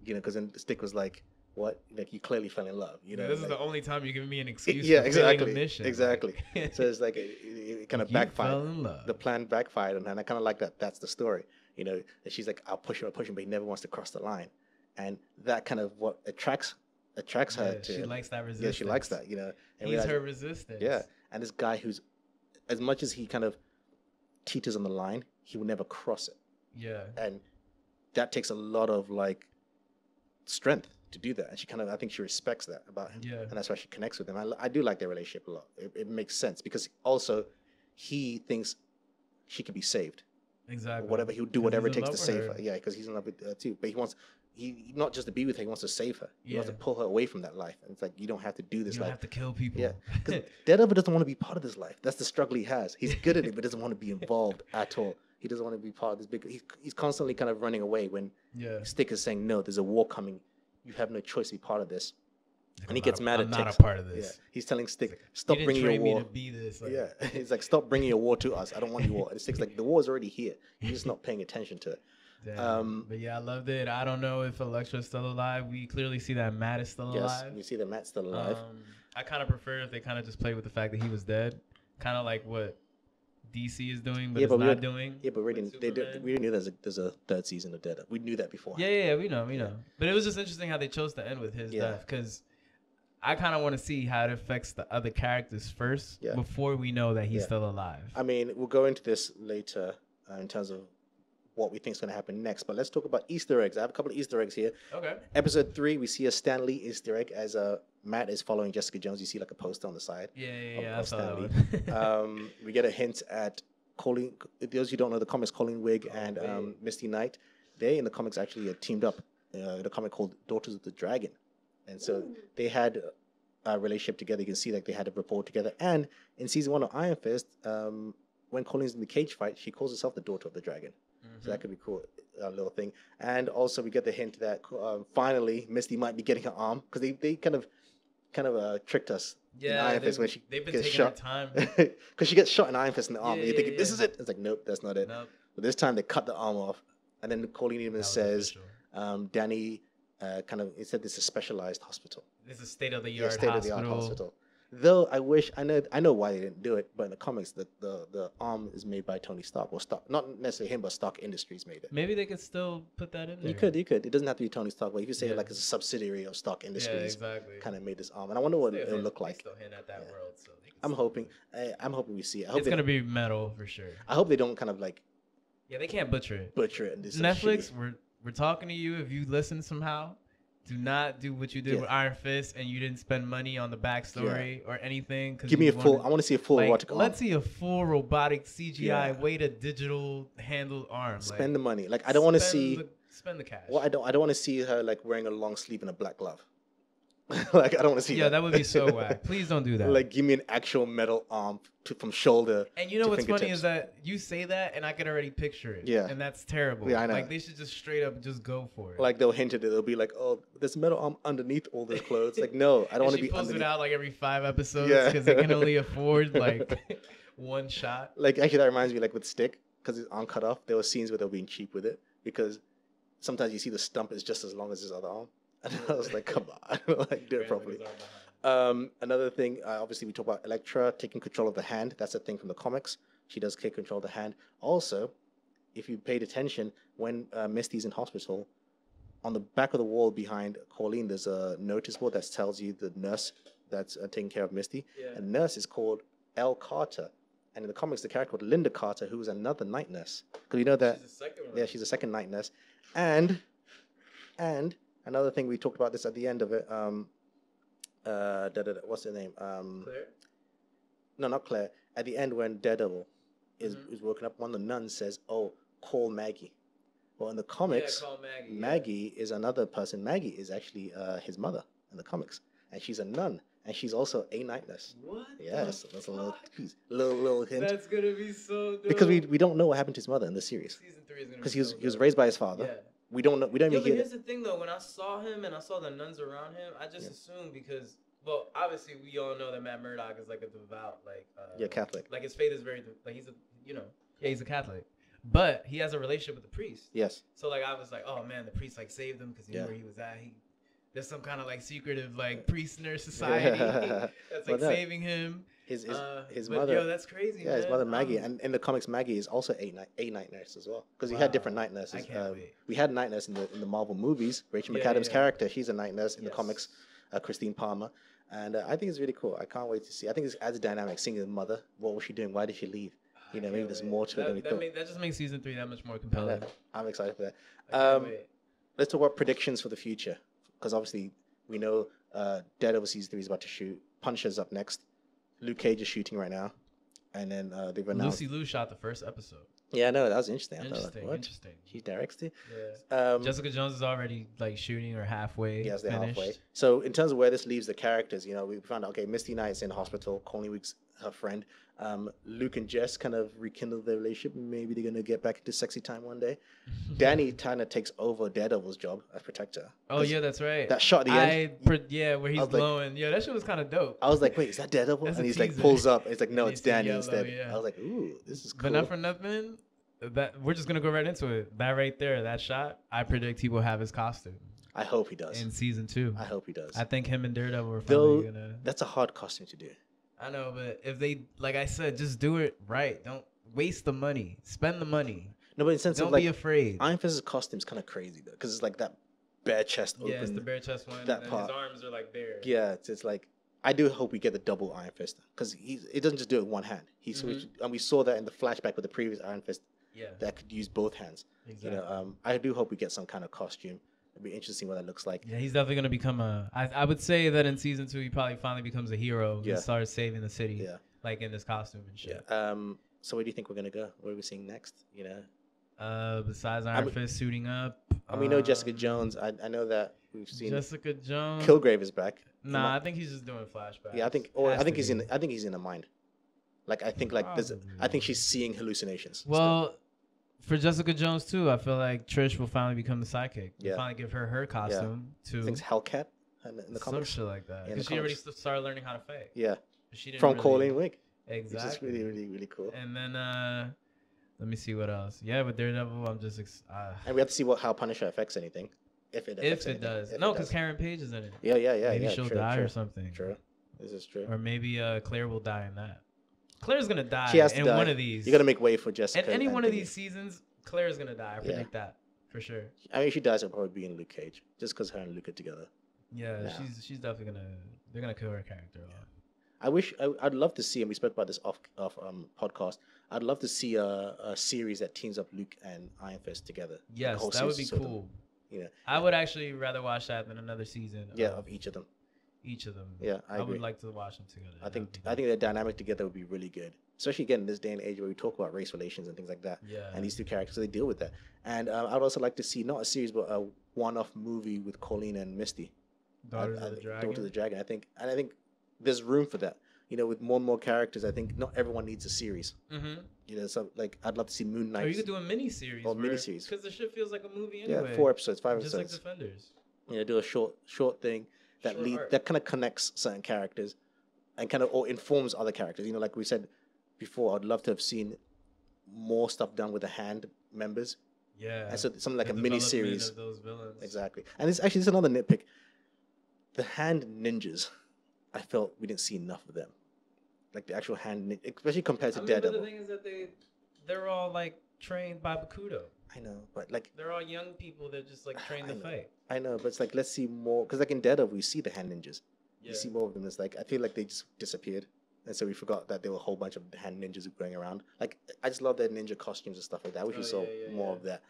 S1: because then Stick was like, "What? Like you clearly fell in love."
S2: This is the only time you're giving me an excuse.
S1: Yeah,
S2: for
S1: exactly.
S2: A mission.
S1: Exactly. So it's like it kind of backfired.
S2: Fell in love.
S1: The plan backfired, and I kind of like that. That's the story. And she's like, "I'll push him, but he never wants to cross the line," and that kind of what attracts her to.
S2: She likes that resistance.
S1: Yeah, she likes that. And
S2: he's her resistance.
S1: Yeah, and this guy who's, as much as he kind of teeters on the line, he will never cross it.
S2: Yeah,
S1: and that takes a lot of like strength to do that, and I think she respects that about him. Yeah, and that's why she connects with him. I do like their relationship a lot. It makes sense because also he thinks she can be saved.
S2: Exactly.
S1: He'll do whatever it takes to save her. Yeah, because he's in love with her too. But he not just to be with her, he wants to save her. He wants to pull her away from that life. And it's like, you don't have to do this.
S2: You don't have to kill people.
S1: Yeah, because Daredevil doesn't want to be part of this life. That's the struggle he has. He's good at it, but doesn't want to be involved at all. He doesn't want to be part of this big. He's constantly kind of running away when Stick is saying, "No, there's a war coming. You have no choice to be part of this." And he gets mad at Tick.
S2: I'm not a part of this.
S1: Yeah. He's telling Stick, "Stop bringing your war."
S2: Me to be this.
S1: Yeah, he's like, "Stop bringing your war to us. I don't want your war." And Stick's like, "The war's already here. You're just not paying attention to it."
S2: But yeah, I loved it. I don't know if Elektra's still alive. We clearly see that Matt is still alive.
S1: Yes, we see that Matt's still alive.
S2: I kind of prefer if they kind of just play with the fact that he was dead, kind of like what DC is doing, but not doing.
S1: Yeah, but we already knew there's a third season of Daredevil. We knew that before.
S2: Yeah, we know. But it was just interesting how they chose to end with his death, because I kind of want to see how it affects the other characters first before we know that he's still alive.
S1: I mean, we'll go into this later in terms of what we think is going to happen next. But let's talk about Easter eggs. I have a couple of Easter eggs here.
S2: Okay.
S1: Episode 3, we see a Stan Lee Easter egg as Matt is following Jessica Jones. You see like a poster on the side.
S2: Yeah. I saw
S1: Stan Lee.
S2: that.
S1: We get a hint at Colleen. Those who don't know the comics, Colleen Wig and Misty Knight. They in the comics actually teamed up in a comic called Daughters of the Dragon, and so they had a relationship together. You can see like they had a rapport together. And in season 1 of Iron Fist, when Colleen's in the cage fight, she calls herself the Daughter of the Dragon. So that could be cool, a little thing. And also we get the hint that finally Misty might be getting her arm, because they kind of tricked us in Iron Fist when she gets shot. Because she gets shot in Iron Fist in the arm. And you're thinking, this is it? It's like, nope, that's not it. Nope. But this time they cut the arm off. And then Colleen even says, Danny it said this is a specialized hospital.
S2: This is a state-of-the-art hospital.
S1: Though I know why they didn't do it, but in the comics, the arm is made by Tony Stark, or Stark, not necessarily him, but Stark Industries made it.
S2: Maybe they could still put that in there.
S1: You could. It doesn't have to be Tony Stark, but you could say like it's a subsidiary of Stark Industries.
S2: Yeah, exactly.
S1: Kind of made this arm, and I wonder what it'll look like.
S2: Still hint at that world, so
S1: I'm hoping we see it.
S2: It's gonna be metal for sure.
S1: I hope they don't kind of like.
S2: Yeah, they can't butcher it.
S1: Netflix,
S2: we're talking to you. If you listen somehow, do not do what you did with Iron Fist and you didn't spend money on the backstory or anything.
S1: Give me I want to see a full robotic arm.
S2: Let's see a full robotic CGI way to digital handled arm.
S1: Spend the money. Like I don't want to see.
S2: Spend the cash.
S1: Well, I don't want to see her like wearing a long sleeve and a black glove. Like I don't want to see.
S2: Yeah, that would be so whack. Please don't do that.
S1: Like give me an actual metal arm from shoulder.
S2: And you know what's funny is that you say that, and I can already picture it.
S1: Yeah.
S2: And that's terrible.
S1: Yeah, I know.
S2: Like they should just straight up just go for it.
S1: Like they'll hint at it. They'll be like, "Oh, there's a metal arm underneath all those clothes." Like, no, I don't want to be underneath.
S2: She pulls it out like every 5 episodes because they can only afford like one shot.
S1: Like actually, that reminds me like with Stick, because his arm cut off. There were scenes where they were being cheap with it because sometimes you see the stump is just as long as his other arm. And I was like, come on, like do it properly. Another thing, obviously we talk about Elektra taking control of the hand. That's a thing from the comics. She does take control of the hand. Also, if you paid attention, when Misty's in hospital, on the back of the wall behind Colleen, there's a notice board that tells you the nurse that's taking care of Misty. Yeah. And nurse is called Elle Carter. And in the comics, the character called Linda Carter, who was another night nurse. Because you know that...
S2: She's the second one.
S1: Yeah, she's a second night nurse. And another thing, we talked about this at the end of it. What's her name?
S2: Claire?
S1: No, not Claire. At the end, when Daredevil is woken up, one of the nuns says, "Oh, call Maggie." Well, in the comics,
S2: call Maggie.
S1: Maggie is another person. Maggie is actually his mother in the comics, and she's a nun, and she's also a night nurse.
S2: What?
S1: Yes, that's a little hint.
S2: That's gonna be so dope.
S1: Because we don't know what happened to his mother in the series.
S2: Season 3 is gonna be
S1: because he was raised by his father.
S2: Yeah.
S1: We don't know. We don't even hear.
S2: Here's the thing, though. When I saw him and I saw the nuns around him, I just assumed because, well, obviously we all know that Matt Murdock is like a devout, like
S1: Catholic.
S2: Like his faith is very, like he's he's a Catholic, but he has a relationship with the priest.
S1: Yes.
S2: So like I was like, oh man, the priest like saved him because he knew where he was at. There's some kind of like secretive like priest nurse society that's like saving him.
S1: His mother.
S2: Yo, that's crazy.
S1: Yeah, man. His mother Maggie, and in the comics, Maggie is also a night nurse as well. Because we had different night nurses.
S2: I can't wait.
S1: We had night nurse in the Marvel movies. Rachel McAdams' character, she's a night nurse in the comics. Christine Palmer, and I think it's really cool. I can't wait to see. I think it adds a dynamic. Seeing his mother, what was she doing? Why did she leave? You know, maybe there's more to it than we thought.
S2: That just makes season 3 that much more compelling.
S1: Yeah, I'm excited for that. Let's talk about predictions for the future, because obviously we know Daredevil season 3 is about to shoot. Punisher's up next. Luke Cage is shooting right now, and then they've announced.
S2: Lucy Liu shot the first episode.
S1: Yeah, no, that was interesting.
S2: Interesting.
S1: She directs it.
S2: Yeah. Jessica Jones is already like shooting or halfway.
S1: Yes, they're
S2: finished.
S1: halfway. So in terms of where this leaves the characters, we found out Misty Knight's in hospital. Coney Week's her friend. Luke and Jess kind of rekindled their relationship. Maybe they're gonna get back into sexy time one day. Danny kind of takes over Daredevil's job as protector.
S2: Oh yeah, that's right.
S1: That shot at the end.
S2: Where he's glowing. Yeah, that shit was kind of dope.
S1: I was like, wait, is that Daredevil? And he's like pulls up. And it's like, no, it's Danny instead. Yeah. I was like, ooh, this is cool.
S2: But not for nothing. That we're just gonna go right into it. That right there, that shot. I predict he will have his costume.
S1: I hope he does
S2: in season 2.
S1: I hope he does.
S2: I think him and Daredevil are finally gonna.
S1: That's a hard costume to do.
S2: I know, but if they, like I said, just do it right. Don't waste the money. Spend the money.
S1: No, but in the sense
S2: don't
S1: of like,
S2: be afraid.
S1: Iron Fist's costume's kind of crazy though, because it's like that bare chest open.
S2: Yeah, it's the bare chest one.
S1: That
S2: and
S1: part.
S2: His arms are like bare.
S1: Yeah, it's like I do hope we get the double Iron Fist because it doesn't just do it with one hand. He switched, and we saw that in the flashback with the previous Iron Fist.
S2: Yeah.
S1: That could use both hands.
S2: Exactly.
S1: You know, I do hope we get some kind of costume. It'd be interesting what that looks like.
S2: Yeah, he's definitely gonna become I would say that in season 2 he probably finally becomes a hero and starts saving the city. Yeah. Like in this costume and shit.
S1: Yeah. So where do you think we're gonna go? What are we seeing next? You know.
S2: Besides Iron Fist suiting up.
S1: And we know Jessica Jones. I know that we've seen
S2: Jessica Jones.
S1: Kilgrave is back.
S2: Nah, I think he's just doing flashbacks.
S1: Yeah, I think he's in a mind. Like I think she's seeing hallucinations.
S2: Well, for Jessica Jones too, I feel like Trish will finally become the sidekick. We'll finally give her costume to.
S1: I think it's Hellcat in the comics.
S2: Some shit like that. Because she already started learning how to fake.
S1: Yeah.
S2: She didn't
S1: from Colleen Wing.
S2: Exactly.
S1: Which is really, really, really cool.
S2: And then let me see what else. Yeah, with Daredevil, I'm just.
S1: And we have to see how Punisher affects anything. If it
S2: does. No, because Karen Page is in it.
S1: Yeah.
S2: Maybe she'll die or something.
S1: True. This is true.
S2: Or maybe Claire will die in that. Claire's gonna die in one of these.
S1: You gotta make way for Jessica.
S2: In any one of these seasons, Claire's gonna die. I predict that for sure.
S1: I mean, she dies. It'll probably be in Luke Cage, just because her and Luke are together.
S2: Yeah, she's definitely gonna. They're gonna kill her character off.
S1: I'd love to see, and we spoke about this off podcast. I'd love to see a series that teams up Luke and Iron Fist together.
S2: Yes, that would be cool.
S1: You know,
S2: I would actually rather watch that than another season.
S1: Of each of them.
S2: Yeah, I would like to watch them together.
S1: I think their dynamic together would be really good, especially again in this day and age where we talk about race relations and things like that.
S2: Yeah.
S1: And these two characters, they deal with that. And I'd also like to see not a series but a one-off movie with Colleen and Misty.
S2: Daughters of the Dragon.
S1: Daughters of the Dragon. I think there's room for that. You know, with more and more characters, I think not everyone needs a series.
S2: Mm-hmm.
S1: You know, so like I'd love to see Moon Knight.
S2: Or you could do a mini-series.
S1: Mini-series.
S2: Because the shit feels like a movie anyway.
S1: Yeah, 4 episodes, 5
S2: just
S1: episodes.
S2: Just like Defenders.
S1: You know, do a short thing that kind of connects certain characters and kind of or informs other characters. You know, like we said before, I'd love to have seen more stuff done with the Hand members.
S2: Yeah.
S1: And so something like a mini-series.
S2: Of those villains.
S1: Exactly. And this is another nitpick. The Hand ninjas, I felt we didn't see enough of them. Like the actual Hand, especially compared to Daredevil.
S2: But the thing is that they're all like trained by Bakudo.
S1: I know, but like
S2: they're all young people that just like train to fight.
S1: I know, but it's like let's see more because like in Daredevil we see the Hand ninjas.
S2: Yeah.
S1: You see more of them. It's like I feel like they just disappeared, and so we forgot that there were a whole bunch of Hand ninjas going around. Like I just love their ninja costumes and stuff like that. I wish we saw more of that.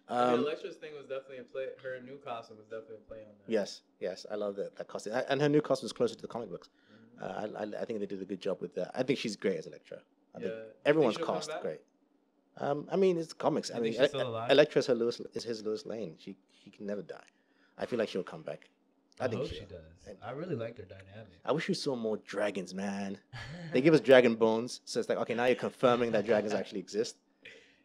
S2: The Electra's thing was definitely a play. Her new costume was definitely a play on that.
S1: Yes, I love that costume, and her new costume is closer to the comic books. I think they did a good job with that. I think she's great as Elektra. I think everyone's cast great. I mean, it's comics. I mean, Elektra is his Lois Lane. She can never die. I feel like she'll come back.
S2: I think she does. I really like their dynamic.
S1: I wish we saw more dragons, man. They give us dragon bones, so it's like, okay, now you're confirming that dragons actually exist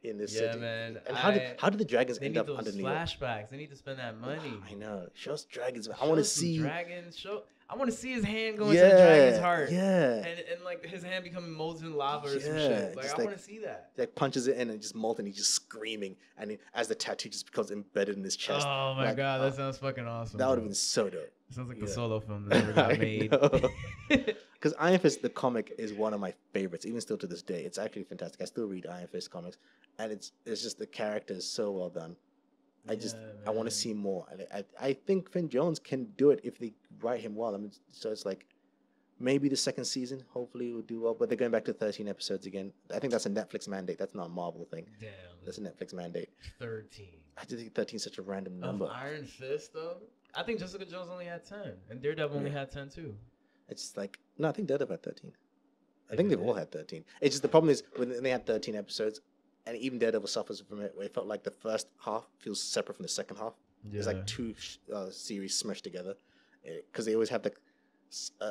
S1: in this city.
S2: Man.
S1: And how did the dragons end up under New York?
S2: Flashbacks. They need to spend that money.
S1: I know. Show us dragons. I want to see
S2: dragons. I want to see his hand go into the dragon's heart.
S1: Yeah.
S2: And like his hand becoming molten lava or some shit. Like I want to see that.
S1: Like punches it in and just molten. He's just screaming, and as the tattoo just becomes embedded in his chest.
S2: Oh my god, that sounds fucking awesome.
S1: That would have been so dope.
S2: It sounds like the solo film that never got made.
S1: Because Iron Fist, the comic, is one of my favorites, even still to this day. It's actually fantastic. I still read Iron Fist comics, and it's just the character is so well done. I want to see more. I think Finn Jones can do it if they write him well. I mean, so it's like maybe the second season, hopefully will do well. But they're going back to 13 episodes again. I think that's a Netflix mandate. That's not a Marvel thing.
S2: Damn.
S1: That's a Netflix mandate.
S2: 13.
S1: I just think 13 is such a random number.
S2: Iron Fist though. I think Jessica Jones only had 10, and Daredevil only had 10 too.
S1: It's like no, I think Daredevil had 13. I think they've all had 13. It's just the problem is when they had 13 episodes. And even Daredevil suffers from it, where it felt like the first half feels separate from the second half. Yeah. It's like two series smushed together, because they always have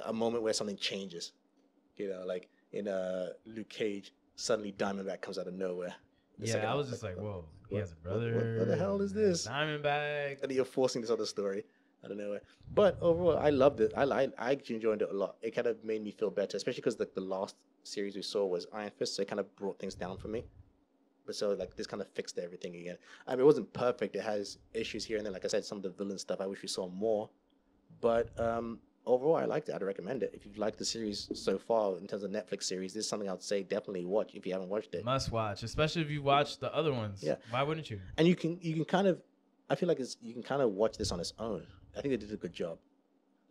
S1: a moment where something changes. You know, like in Luke Cage, suddenly Diamondback comes out of nowhere.
S2: I was just like, whoa, he has a brother.
S1: What the hell is this?
S2: Diamondback.
S1: And you're forcing this other story out of nowhere. But overall, I loved it. I actually enjoyed it a lot. It kind of made me feel better, especially because the last series we saw was Iron Fist, so it kind of brought things down for me. But so like this kind of fixed everything again. I mean, it wasn't perfect. It has issues here and there. Like I said, some of the villain stuff I wish we saw more. But overall, I liked it. I'd recommend it. If you've liked the series so far in terms of Netflix series, this is something I'd say definitely watch if you haven't watched it.
S2: Must watch, especially if you watched the other ones.
S1: Yeah.
S2: Why wouldn't you?
S1: And you can kind of I feel like you can kind of watch this on its own. I think they did a good job.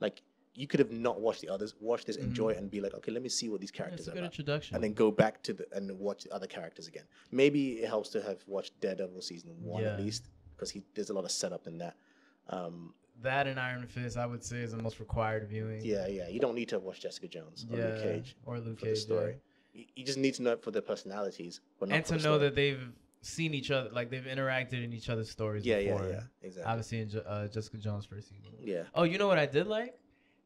S1: Like, you could have not watched the others, watch this, enjoy it, and be like, okay, let me see what these characters
S2: It's a
S1: are
S2: good
S1: about.
S2: introduction.
S1: And then go back and watch the other characters again. Maybe it helps to have watched Daredevil season 1 at least, because there's a lot of setup in that.
S2: That and Iron Fist, I would say, is the most required viewing.
S1: Yeah. You don't need to watch Jessica Jones or Luke Cage
S2: or Luke
S1: for
S2: Cage,
S1: the story. You just need to know it for their personalities, but not
S2: and
S1: for
S2: to
S1: the
S2: know
S1: story.
S2: that they've seen each other, like they've interacted in each other's stories
S1: Yeah,
S2: before.
S1: exactly.
S2: Obviously, in Jessica Jones' first season.
S1: Yeah.
S2: Oh, you know what I did like?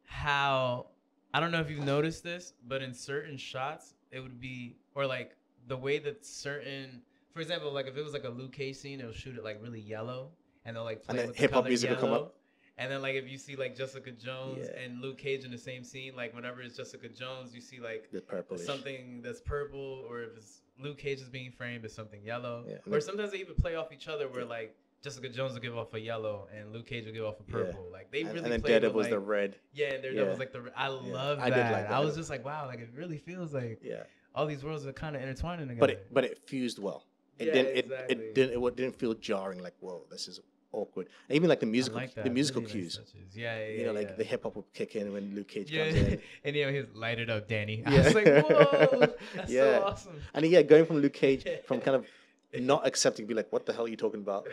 S2: How, I don't know if you've noticed this, but in certain shots, it would be, or like the way that certain, for example, like if it was like a Luke Cage scene, it'll shoot it like really yellow, and they'll like play
S1: And then
S2: with
S1: hip
S2: the
S1: hop
S2: color
S1: music will come
S2: yellow.
S1: up.
S2: And then, like, if you see, like, Jessica Jones and Luke Cage in the same scene, like, whenever it's Jessica Jones, you see, like, something that's purple, or if it's Luke Cage is being framed, it's something yellow. Yeah. Or sometimes they even play off each other where, like, Jessica Jones will give off a yellow and Luke Cage will give off a purple. Yeah. Like, they really
S1: and then
S2: play
S1: Daredevil
S2: with,
S1: was the red.
S2: Yeah, and Daredevil was, like, the red. I love that. I did like that. I was just like, wow, like, it really feels like all these worlds are kind of intertwining together.
S1: But it fused well. It didn't feel jarring, like, whoa, this is awkward. And even like the musical cues.
S2: Yeah.
S1: Like the hip hop will kick in when Luke Cage comes in.
S2: And he's light it up, Danny. I was like, whoa, that's so awesome.
S1: And going from Luke Cage from kind of not accepting, be like, what the hell are you talking about?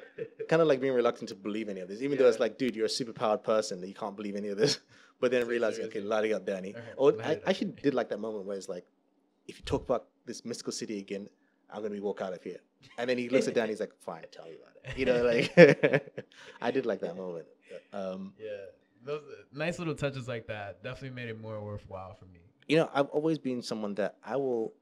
S1: Kind of like being reluctant to believe any of this, even though it's like, dude, you're a superpowered person that you can't believe any of this. But then realizing, okay, lighting up, Danny. Or I actually did like that moment where it's like, if you talk about this mystical city again, I'm gonna walk out of here. And then he looks at Danny, he's like, fine, tell me about it. You know, like I did like that moment.
S2: Those nice little touches like that definitely made it more worthwhile for me.
S1: You know, I've always been someone that I will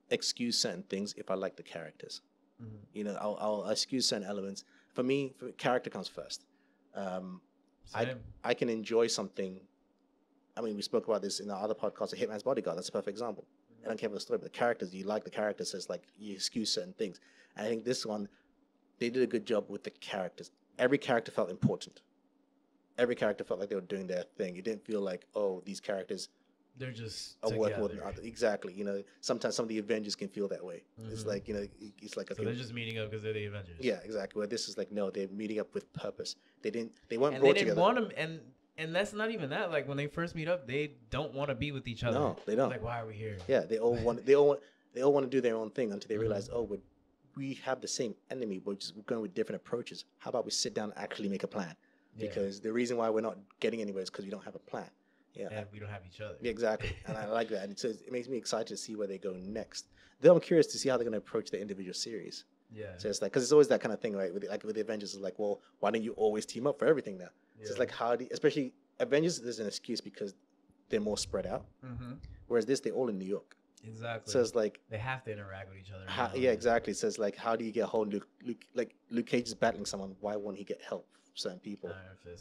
S1: excuse certain things if I like the characters. Mm-hmm. You know, I'll excuse certain elements. For me, character comes first. I can enjoy something. I mean, we spoke about this in our other podcast, A Hitman's Bodyguard. That's a perfect example. I don't care about the story, but the characters, you like the characters, so it's like you excuse certain things. And I think this one, they did a good job with the characters. Every character felt important. Every character felt like they were doing their thing. It didn't feel like, oh, these characters
S2: they're just
S1: are working with others. Exactly. You know, sometimes some of the Avengers can feel that way. Mm-hmm. It's like, you know, it's like, okay,
S2: so they're just meeting up because they're the Avengers.
S1: Yeah, exactly. Where this is like, no, they're meeting up with purpose. They weren't
S2: and
S1: brought
S2: they didn't
S1: together.
S2: Want them, and that's not even that. Like when they first meet up, they don't want to be with each other.
S1: No, they don't.
S2: Like, why are we here?
S1: Yeah, they all want to do their own thing until they realize, oh, we have the same enemy, but we're going with different approaches. How about we sit down and actually make a plan? Because the reason why we're not getting anywhere is because we don't have a plan. Yeah,
S2: and we don't have each other.
S1: Yeah, exactly, and I like that. And it makes me excited to see where they go next. Though I'm curious to see how they're going to approach the individual series. Yeah. So it's like, because it's always that kind of thing, right? With the Avengers, it's like, well, why don't you always team up for everything now? So it's like, especially Avengers, there's an excuse because they're more spread out. Mm-hmm. Whereas they're all in New York.
S2: Exactly.
S1: So it's like
S2: they have to interact with each other.
S1: Yeah, exactly. So it's like, how do you get a hold of Luke Cage is battling someone? Why won't he get help from certain people?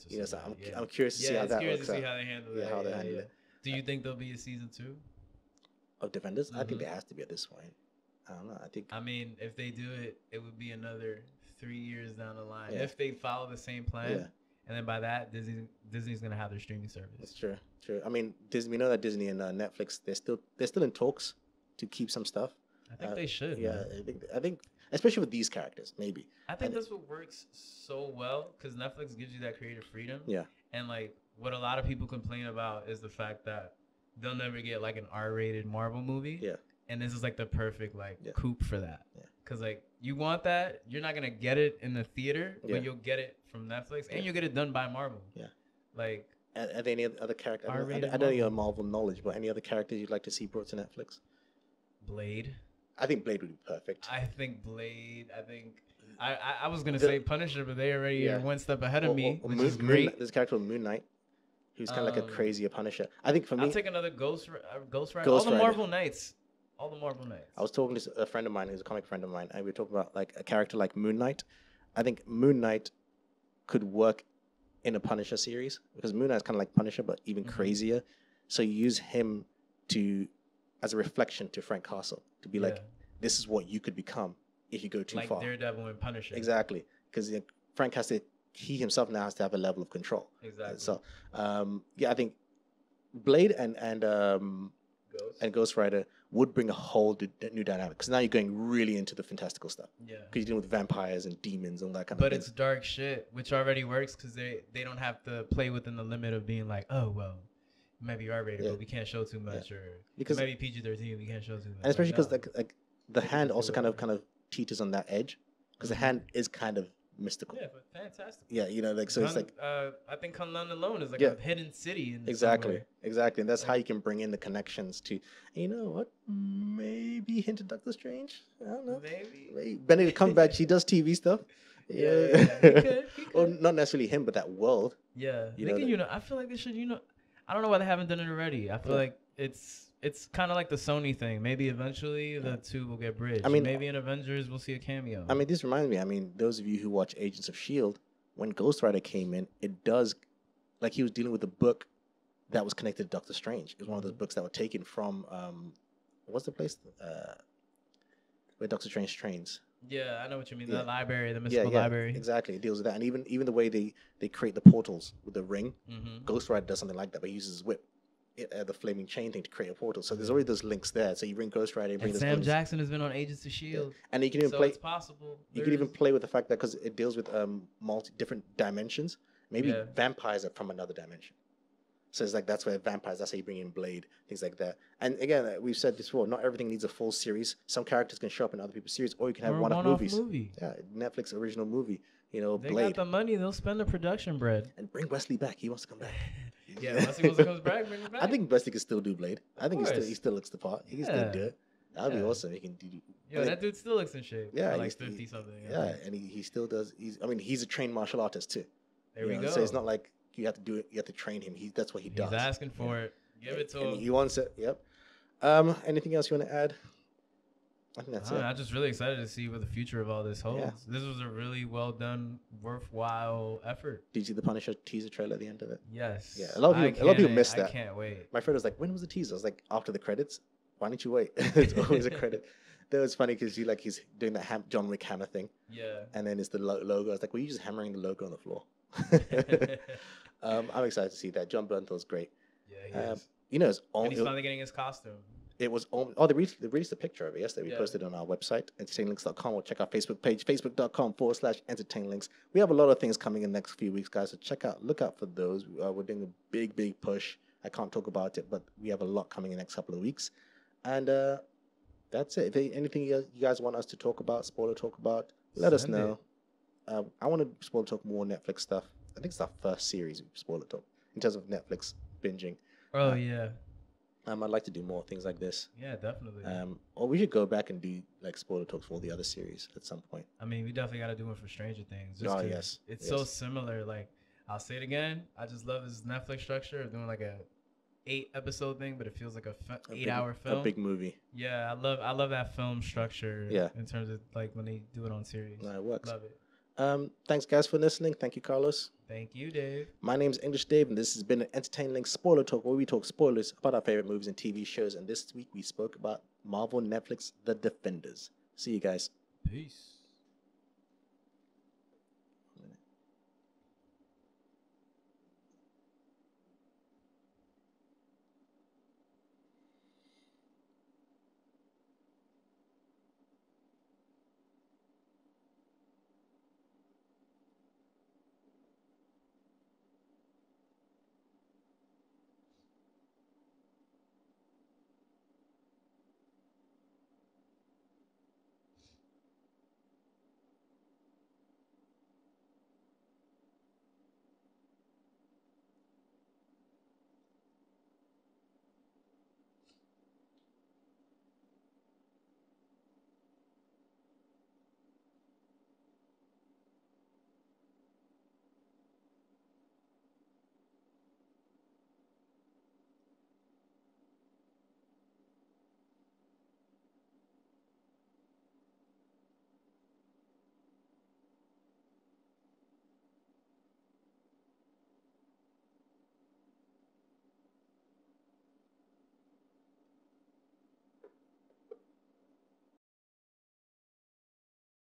S1: You know, so I'm curious to see how that works out.
S2: Yeah, curious to see how they handle it.
S1: Yeah, how they handle it.
S2: Do you think there'll be a season 2
S1: of Defenders? Mm-hmm. I think there has to be at this point. I don't know.
S2: I mean, if they do it, it would be another 3 years down the line if they follow the same plan. Yeah. And then by that, Disney's gonna have their streaming service.
S1: That's true. I mean, we know that Disney and Netflix, they're still in talks to keep some stuff.
S2: I think they should.
S1: Yeah, I think especially with these characters, maybe.
S2: I think that's what works so well because Netflix gives you that creative freedom.
S1: Yeah.
S2: And like what a lot of people complain about is the fact that they'll never get like an R-rated Marvel movie.
S1: Yeah.
S2: And this is like the perfect coupe for that. Yeah. Because like you want that, you're not gonna get it in the theater, but you'll get it from Netflix, and you'll get it done by Marvel. Yeah. Like,
S1: are there any other characters? I don't know your Marvel knowledge, but any other characters you'd like to see brought to Netflix?
S2: Blade.
S1: I think Blade would be perfect.
S2: I think Blade. I was gonna say Punisher, but they already are one step ahead of me, which is great.
S1: There's a character called Moon Knight, who's kind of like a crazier Punisher. I think for me,
S2: I'll take another Ghost Rider. All the Marvel Knights. All the Marvel Knights.
S1: I was talking to a friend of mine who's a comic friend of mine, and we were talking about like a character like Moon Knight. I think Moon Knight could work in a Punisher series because Moon Knight's kind of like Punisher, but even crazier. So you use him as a reflection to Frank Castle to be like, this is what you could become if you go too far.
S2: Like Daredevil and Punisher.
S1: Exactly, because Frank he himself now has to have a level of control.
S2: Exactly.
S1: So, I think Blade and Ghost Rider would bring a whole new dynamic. Because now you're going really into the fantastical stuff.
S2: Yeah.
S1: Because you're dealing with vampires and demons and that kind of thing.
S2: But it's dark shit, which already works because they don't have to play within the limit of being like, oh, well, it might be R-rated, but we can't show too much. Or because maybe PG-13, we can't show too much.
S1: And especially because like the hand also kind of teeters on that edge. Because the hand is kind of mystical.
S2: Yeah, but fantastic.
S1: Yeah, you know, like so it's like
S2: I think Kunlun alone is like a hidden city.
S1: Exactly, and that's how you can bring in the connections to, you know what, maybe hint at Doctor Strange. I don't know. Maybe Benedict Cumberbatch. He does TV stuff.
S2: Yeah. He could.
S1: Or not necessarily him, but that world.
S2: Yeah, I feel like they should. I don't know why they haven't done it already. I feel like it's kind of like the Sony thing. Maybe eventually the two will get bridged. I mean, maybe in Avengers we'll see a cameo.
S1: I mean, this reminds me. I mean, those of you who watch Agents of S.H.I.E.L.D., when Ghost Rider came in, it does, like he was dealing with a book that was connected to Doctor Strange. It was one of those books that were taken from, what's the place? Where Doctor Strange trains.
S2: Yeah, I know what you mean. The library, the mystical library.
S1: Exactly. It deals with that. And even the way they create the portals with the ring, Ghost Rider does something like that, but he uses his whip. The flaming chain thing to create a portal. So there's already those links there. So you bring Ghost Rider, you bring
S2: and Sam Jackson has been on Agents of S.H.I.E.L.D.
S1: And you can even play.
S2: It's possible.
S1: You can even play with the fact that because it deals with different dimensions. Maybe vampires are from another dimension. So it's like that's where vampires. That's how you bring in Blade, things like that. And again, we've said this before. Not everything needs a full series. Some characters can show up in other people's series, or you can have one-off movies. Yeah, Netflix original movie. You know,
S2: they
S1: Blade.
S2: got the money. They'll spend the production bread.
S1: And bring Wesley back. He wants to come back.
S2: Yeah, Wesley wants to come back. Bring him back.
S1: I think Wesley can still do Blade. I think he still looks the part. He can still do it. That'd be awesome. He can do.
S2: Yeah, that dude still looks in shape.
S1: Yeah,
S2: like 50 something.
S1: Yeah, and he still does. He's a trained martial artist too.
S2: There we go.
S1: So it's not like you have to do it. You have to train him. That's what he does.
S2: He's asking for it. Give it to him.
S1: He wants it. Yep. Anything else you want to add? I think that's it.
S2: I'm just really excited to see what the future of all this holds. Yeah. This was a really well done, worthwhile effort.
S1: Did you see the Punisher teaser trailer at the end of it?
S2: Yes.
S1: Yeah. A lot of people missed that.
S2: I can't wait.
S1: My friend was like, "When was the teaser?" I was like, "After the credits." Why didn't you wait? It's always a credit. That was funny because he's doing that John Wick hammer thing. Yeah. And then it's the logo. I was like, "Were you just hammering the logo on the floor?" I'm excited to see that. John Bernthal's great.
S2: Yeah, he is.
S1: You know,
S2: and he's finally getting his costume.
S1: It was they released a picture of it yesterday. We posted it on our website, entertainlinks.com, or check our Facebook page, facebook.com/entertainlinks. We have a lot of things coming in the next few weeks, guys. So look out for those. We're doing a big push. I can't talk about it, but we have a lot coming in the next couple of weeks. And that's it. If anything you guys want us to talk about, spoiler talk about, let us know. I want to spoiler talk more Netflix stuff. I think it's our first series of spoiler talk in terms of Netflix binging.
S2: Oh, yeah.
S1: I'd like to do more things like this.
S2: Yeah, definitely.
S1: Or we should go back and do like spoiler talks for all the other series at some point.
S2: I mean, we definitely got to do one for Stranger Things.
S1: Yes.
S2: It's so similar. Like, I'll say it again. I just love this Netflix structure of doing like a 8-episode thing, but it feels like a 8-hour film.
S1: A big movie.
S2: Yeah, I love that film structure.
S1: Yeah.
S2: In terms of like when they do it on series.
S1: No, it works.
S2: Love it.
S1: Thanks, guys, for listening. Thank you, Carlos.
S2: Thank you, Dave. My
S1: name's English Dave, and this has been an Entertain Link Spoiler Talk, where we talk spoilers about our favorite movies and TV shows. And this week we spoke about Marvel Netflix The Defenders. See you guys.
S2: Peace.